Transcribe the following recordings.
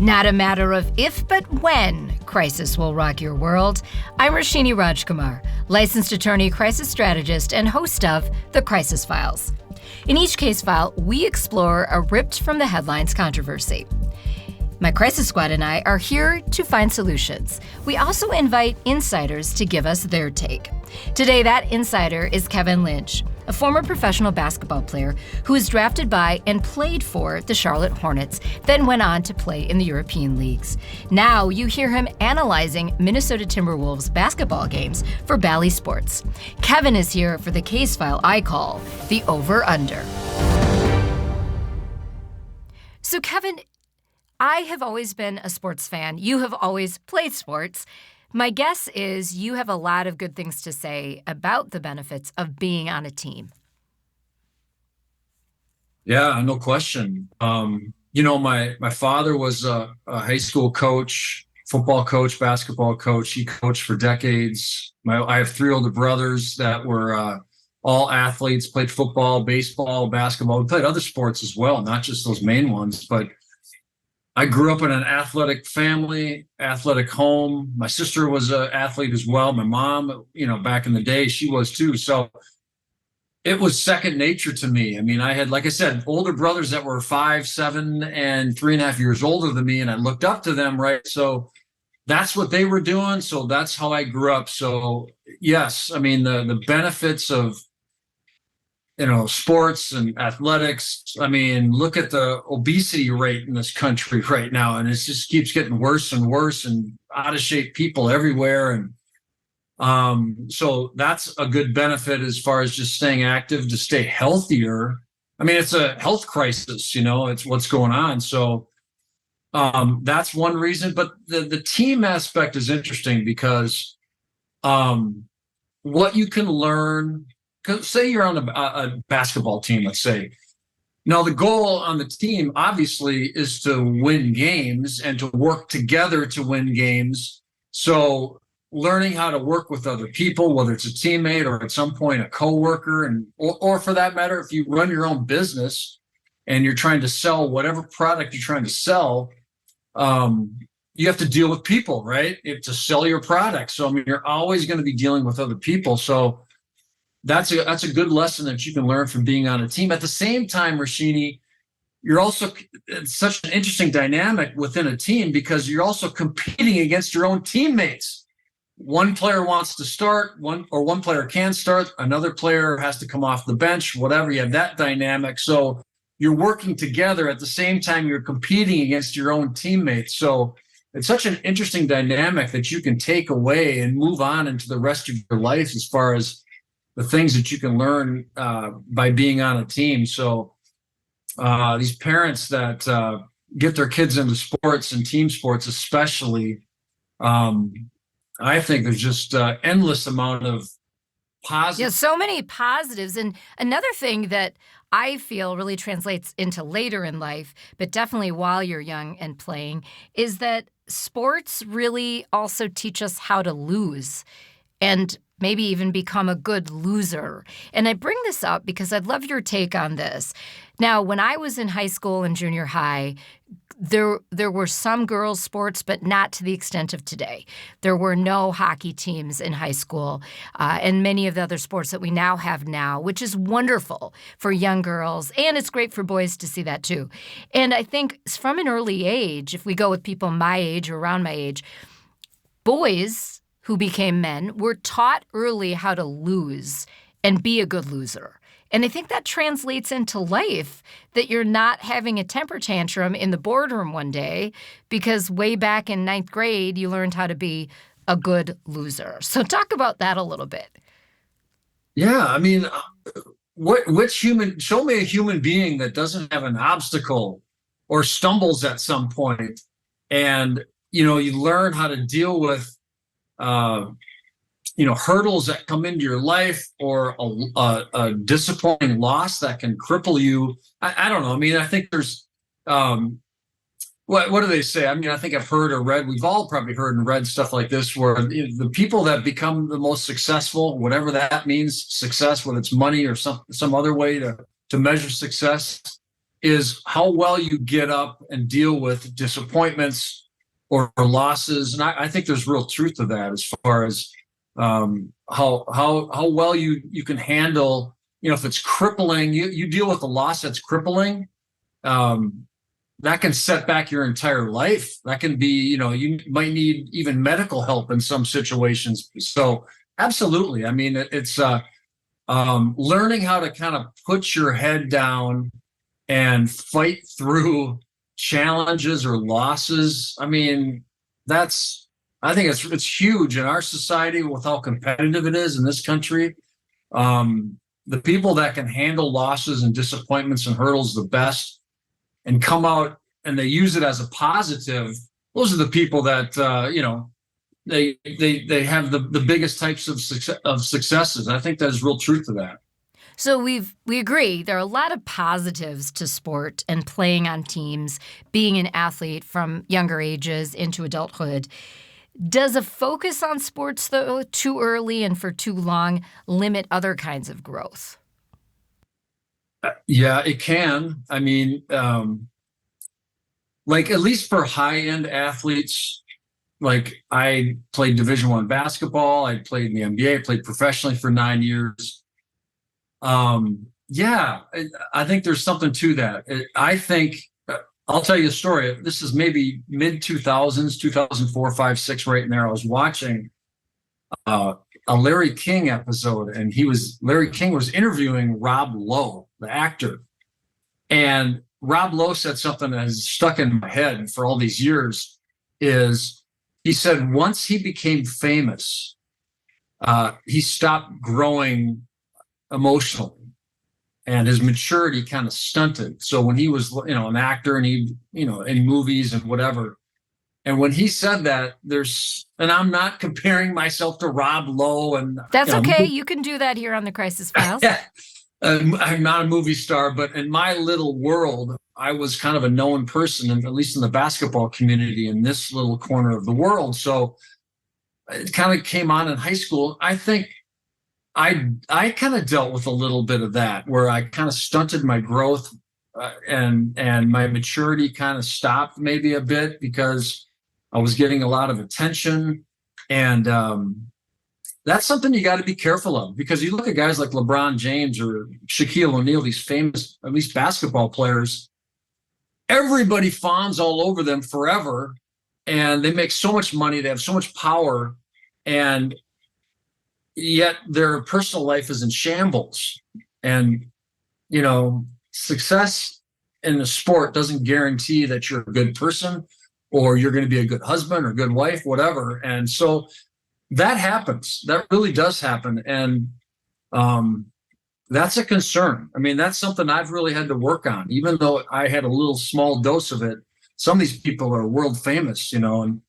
Not a matter of if, but when crisis will rock your world. I'm Roshini Rajkumar, licensed attorney, crisis strategist, and host of The Crisis Files. In each case file, we explore a ripped from the headlines controversy. My crisis squad and I are here to find solutions. We also invite insiders to give us their take. Today, that insider is Kevin Lynch, a former professional basketball player who was drafted by and played for the Charlotte Hornets, then went on to play in the European leagues. Now you hear him analyzing Minnesota Timberwolves basketball games for Bally Sports. Kevin is here for the case file I call the Over-Under. So Kevin, I have always been a sports fan. You have always played sports. My guess is you have a lot of good things to say about the benefits of being on a team. Yeah, no question. My father was a high school coach, football coach, basketball coach. He coached for decades. I have three older brothers that were all athletes, played football, baseball, basketball. We played other sports as well, not just those main ones, but I grew up in an athletic family, athletic home. My sister was an athlete as well. My mom, back in the day, she was too. So it was second nature to me. I mean, I had, like I said, older brothers that were 5, 7, and 3.5 years older than me, and I looked up to them, right? So that's what they were doing. So that's how I grew up. So yes, I mean, the benefits of sports and athletics. I mean, look at the obesity rate in this country right now, and it just keeps getting worse and worse, and out of shape people everywhere. And so that's a good benefit as far as just staying active to stay healthier. I mean, it's a health crisis, it's what's going on. So that's one reason. But the team aspect is interesting because what you can learn. Because say you're on a basketball team, let's say. Now, the goal on the team, obviously, is to win games and to work together to win games. So learning how to work with other people, whether it's a teammate or at some point a coworker, or for that matter, if you run your own business and you're trying to sell whatever product you're trying to sell, you have to deal with people, right? You have to sell your product. So, I mean, you're always going to be dealing with other people. So that's a good lesson that you can learn from being on a team. At the same time, Roshini, it's such an interesting dynamic within a team because you're also competing against your own teammates. One player wants to start, one player can start, another player has to come off the bench, whatever. You have that dynamic. So you're working together at the same time you're competing against your own teammates. So it's such an interesting dynamic that you can take away and move on into the rest of your life as far as the things that you can learn by being on a team. So these parents that get their kids into sports and team sports especially, I think there's just endless amount of positives. Yeah, so many positives. And another thing that I feel really translates into later in life, but definitely while you're young and playing, is that sports really also teach us how to lose and maybe even become a good loser. And I bring this up because I'd love your take on this. Now, when I was in high school and junior high, there were some girls' sports, but not to the extent of today. There were no hockey teams in high school and many of the other sports that we now have now, which is wonderful for young girls. And it's great for boys to see that too. And I think from an early age, if we go with people my age or around my age, boys who became men were taught early how to lose and be a good loser. And I think that translates into life, that you're not having a temper tantrum in the boardroom one day because way back in 9th grade, you learned how to be a good loser. So talk about that a little bit. Yeah, I mean, show me a human being that doesn't have an obstacle or stumbles at some point, and, you learn how to deal with hurdles that come into your life or a disappointing loss that can cripple you. I don't know. I mean, I think there's, what do they say? I mean, I think I've heard or read, we've all probably heard and read stuff like this, where the people that become the most successful, whatever that means, success, whether it's money or some other way to measure success, is how well you get up and deal with disappointments or losses. And I think there's real truth to that as far as how well you can handle, if it's crippling, you deal with a loss that's crippling. That can set back your entire life. That can be, you might need even medical help in some situations. So absolutely. I mean, it's learning how to kind of put your head down and fight through challenges or losses. I mean, I think it's huge in our society with how competitive it is in this country. The people that can handle losses and disappointments and hurdles the best and come out and they use it as a positive, those are the people that they have the biggest types of successes. I think there's real truth to that. So we agree there are a lot of positives to sport and playing on teams, being an athlete from younger ages into adulthood. Does a focus on sports, though, too early and for too long limit other kinds of growth? Yeah, it can. I mean, like at least for high-end athletes, like I played Division I basketball, I played in the NBA, played professionally for 9 years. Yeah, I think there's something to that. I think I'll tell you a story. This is maybe mid 2000s, 2004, 5, 6, right in there. I was watching a Larry King episode, and Larry King was interviewing Rob Lowe, the actor. And Rob Lowe said something that has stuck in my head for all these years is he said once he became famous, he stopped growing emotionally and his maturity kind of stunted. So when he was, an actor and he, in movies and whatever, and when he said that, and I'm not comparing myself to Rob Lowe, and that's okay. You can do that here on the Crisis Files. Yeah. I'm not a movie star, but in my little world, I was kind of a known person, at least in the basketball community in this little corner of the world. So it kind of came on in high school. I think I kind of dealt with a little bit of that, where I kind of stunted my growth and my maturity kind of stopped maybe a bit because I was getting a lot of attention. And that's something you got to be careful of, because you look at guys like LeBron James or Shaquille O'Neal, these famous, at least basketball players, everybody fawns all over them forever. And they make so much money. They have so much power. And yet their personal life is in shambles. And, success in the sport doesn't guarantee that you're a good person or you're going to be a good husband or good wife, whatever. And so that happens. That really does happen. And that's a concern. I mean, that's something I've really had to work on, even though I had a little small dose of it. Some of these people are world famous, and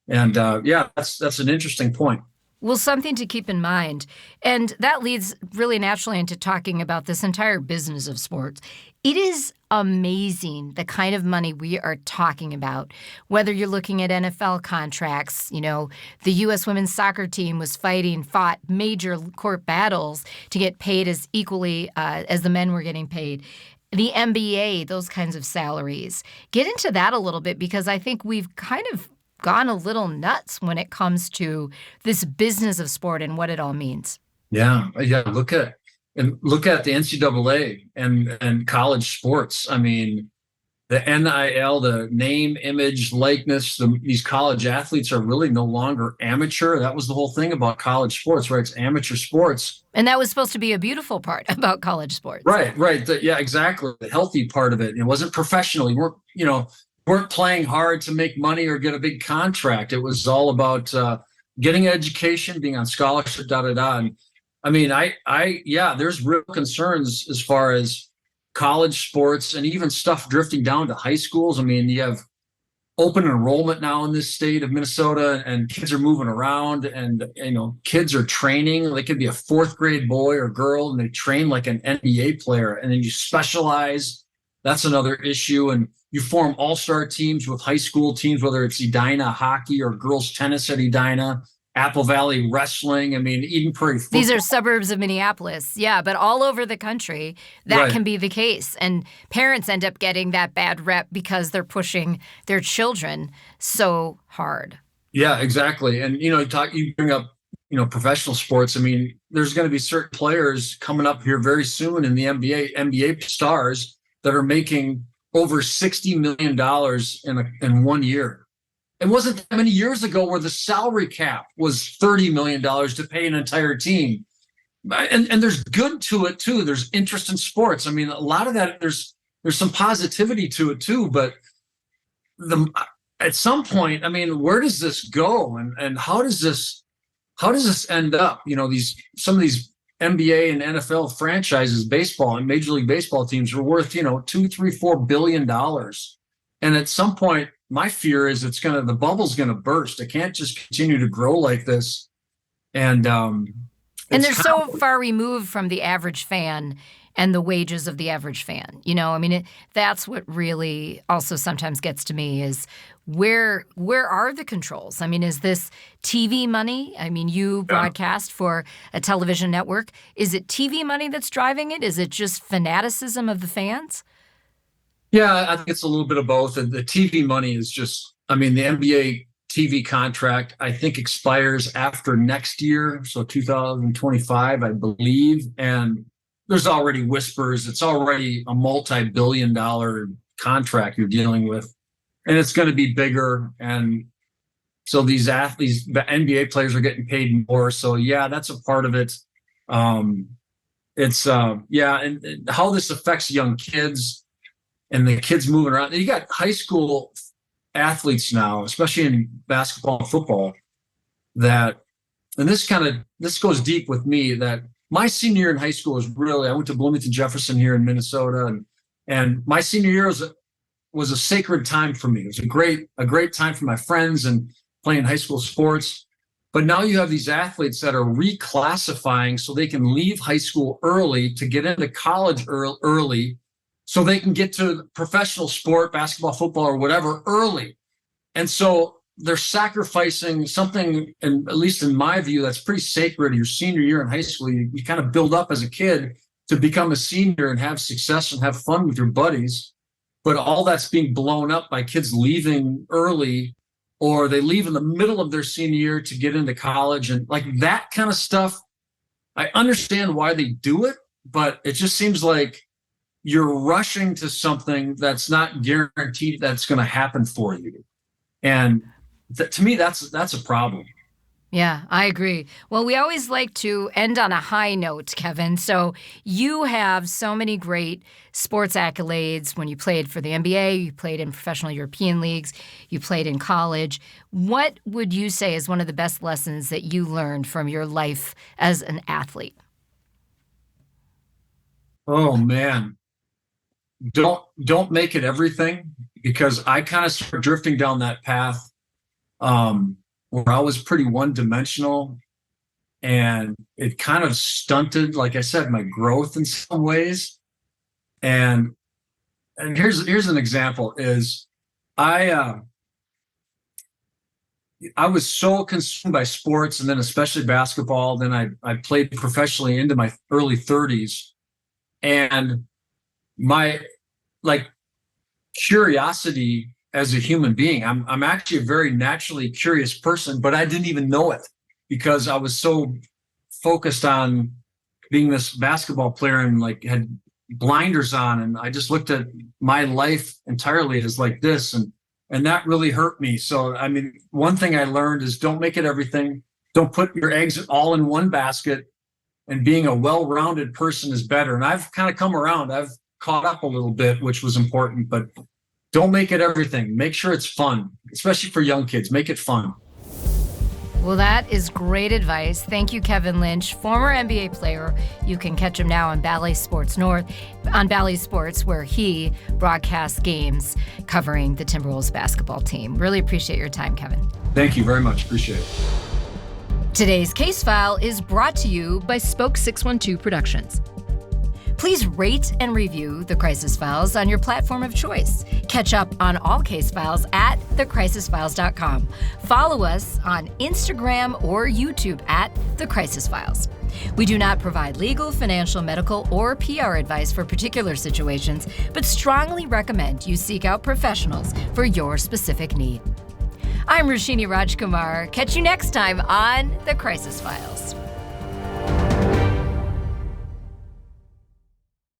yeah, that's an interesting point. Well, something to keep in mind. And that leads really naturally into talking about this entire business of sports. It is amazing the kind of money we are talking about, whether you're looking at NFL contracts. The U.S. women's soccer team fought major court battles to get paid as equally as the men were getting paid. The NBA, those kinds of salaries. Get into that a little bit, because I think we've kind of gone a little nuts when it comes to this business of sport and what it all means. Yeah. Look at the NCAA and college sports. I mean, the NIL, the name, image, likeness, these college athletes are really no longer amateur. That was the whole thing about college sports, right? It's amateur sports. And that was supposed to be a beautiful part about college sports. Right. Yeah, exactly. The healthy part of it. It wasn't professional. You weren't playing hard to make money or get a big contract. It was all about getting an education, being on scholarship, And I mean, there's real concerns as far as college sports and even stuff drifting down to high schools. I mean, you have open enrollment now in this state of Minnesota, and kids are moving around, and kids are training. They could be a 4th grade boy or girl, and they train like an NBA player, and then you specialize. That's another issue. And you form all-star teams with high school teams, whether it's Edina hockey or girls tennis at Edina. Apple Valley Wrestling. I mean, Eden Prairie football. These are suburbs of Minneapolis. Yeah, but all over the country, that Right. can be the case. And parents end up getting that bad rep because they're pushing their children so hard. Yeah, exactly. And, you bring up, professional sports. I mean, there's going to be certain players coming up here very soon in the NBA stars that are making over $60 million in 1 year. It wasn't that many years ago where the salary cap was $30 million to pay an entire team. And there's good to it too. There's interest in sports. I mean, a lot of that, there's some positivity to it too, but at some point, I mean, where does this go? And how does this end up? Some of these NBA and NFL franchises, baseball and Major League Baseball teams are worth, $2, $3, $4 billion. And at some point, my fear is the bubble's going to burst. It can't just continue to grow like this. And they're so far removed from the average fan and the wages of the average fan. That's what really also sometimes gets to me is where are the controls? I mean, is this TV money? I mean, you broadcast for a television network. Is it TV money that's driving it? Is it just fanaticism of the fans? Yeah, I think it's a little bit of both. And the TV money is the NBA TV contract, I think, expires after next year. So 2025, I believe. And there's already whispers. It's already a multi-billion-dollar contract you're dealing with. And it's going to be bigger. And so these athletes, the NBA players are getting paid more. So yeah, that's a part of it. And how this affects young kids and the kids moving around. You got high school athletes now, especially in basketball and football, and this goes deep with me, that my senior year in high school I went to Bloomington Jefferson here in Minnesota, and my senior year was a sacred time for me. It was a great time for my friends and playing high school sports. But now you have these athletes that are reclassifying so they can leave high school early to get into college early, so they can get to professional sport, basketball, football, or whatever early. And so they're sacrificing something, and at least in my view, that's pretty sacred. Your senior year in high school, you kind of build up as a kid to become a senior and have success and have fun with your buddies. But all that's being blown up by kids leaving early, or they leave in the middle of their senior year to get into college. And like that kind of stuff, I understand why they do it, but it just seems like you're rushing to something that's not guaranteed that's going to happen for you. And to me, that's a problem. Yeah, I agree. Well, we always like to end on a high note, Kevin. So you have so many great sports accolades. When you played for the NBA, you played in professional European leagues, you played in college. What would you say is one of the best lessons that you learned from your life as an athlete? Oh, man. Don't make it everything, because I kind of started drifting down that path where I was pretty one-dimensional, and it kind of stunted, like I said, my growth in some ways. And here's an example is I was so consumed by sports, and then especially basketball. Then I played professionally into my early 30s, and my curiosity as a human being. I'm actually a very naturally curious person, but I didn't even know it because I was so focused on being this basketball player and had blinders on, and I just looked at my life entirely as like this, and that really hurt me. So I mean, one thing I learned is don't make it everything. Don't put your eggs all in one basket, and being a well-rounded person is better. And I've kind of come around. I've caught up a little bit, which was important, but don't make it everything. Make sure it's fun, especially for young kids. Make it fun. Well, that is great advice. Thank you, Kevin Lynch, former NBA player. You can catch him now on Bally Sports North, on Bally Sports, where he broadcasts games covering the Timberwolves basketball team. Really appreciate your time, Kevin. Thank you very much. Appreciate it. Today's Case File is brought to you by Spoke 612 Productions. Please rate and review The Crisis Files on your platform of choice. Catch up on all case files at thecrisisfiles.com. Follow us on Instagram or YouTube at The Crisis Files. We do not provide legal, financial, medical, or PR advice for particular situations, but strongly recommend you seek out professionals for your specific need. I'm Roshini Rajkumar. Catch you next time on The Crisis Files.